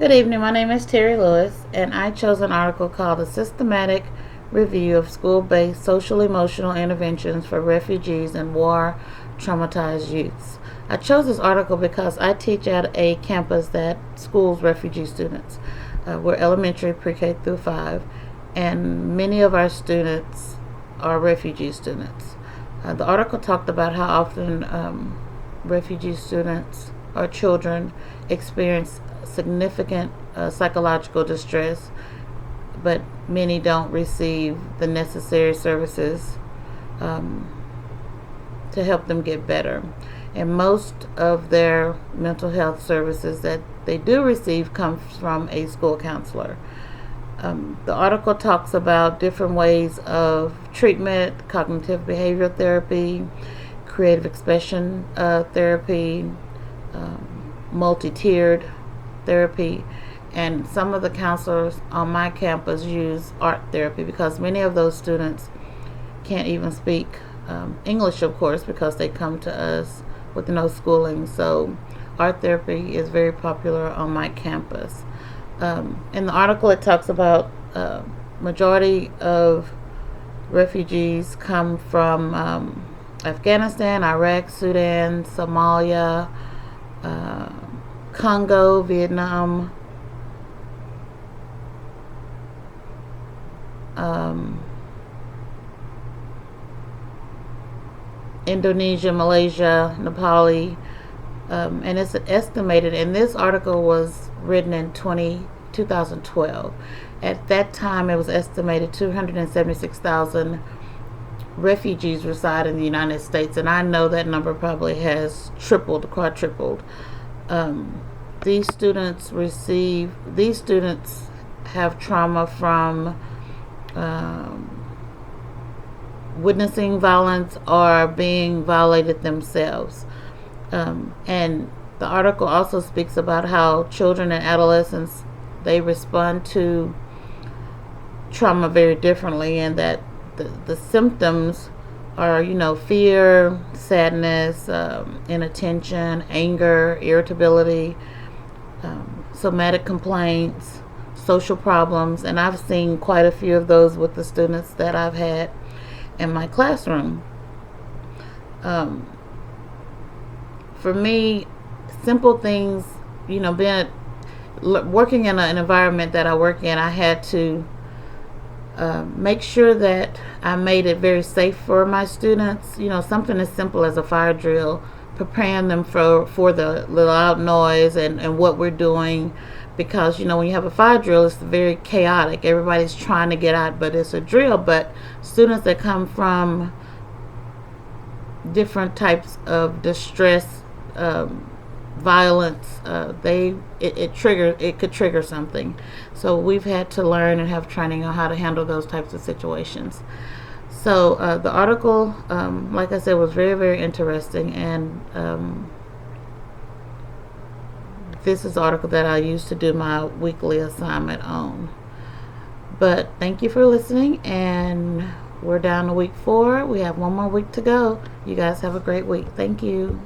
Good evening. My name is Terry Lewis, and I chose an article called A Systematic Review of School-Based Social Emotional Interventions for Refugees and War Traumatized Youths. I chose this article because I teach at a campus that schools refugee students. We're elementary, pre-K through 5, and many of our students are refugee students. The article talked about how often refugee students or children experience significant psychological distress, but many don't receive the necessary services to help them get better. And most of their mental health services that they do receive comes from a school counselor. The article talks about different ways of treatment, cognitive behavioral therapy, creative expression therapy, multi-tiered therapy, and some of the counselors on my campus use art therapy because many of those students can't even speak English, of course, because they come to us with no schooling. So art therapy is very popular on my campus. In the article it talks about majority of refugees come from Afghanistan, Iraq, Sudan, Somalia, Congo, Vietnam, Indonesia, Malaysia, Nepali, and it's estimated, and this article was written in 2012. At that time, it was estimated 276,000 refugees reside in the United States, and I know that number probably has tripled, quadrupled. These students have trauma from witnessing violence or being violated themselves. And the article also speaks about how children and adolescents, they respond to trauma very differently, and that the symptoms are, fear, sadness, inattention, anger, irritability, somatic complaints, social problems, and I've seen quite a few of those with the students that I've had in my classroom. For me, simple things, working in an environment that I work in, I had to make sure that I made it very safe for my students. Something as simple as a fire drill, preparing them for the loud noise and what we're doing, because when you have a fire drill, it's very chaotic. Everybody's trying to get out, but it's a drill. But students that come from different types of distress, violence, it could trigger something. So we've had to learn and have training on how to handle those types of situations. So the article, like I said, was very, very interesting, and this is the article that I use to do my weekly assignment on. But thank you for listening, and we're down to week 4. We have one more week to go. You guys have a great week. Thank you.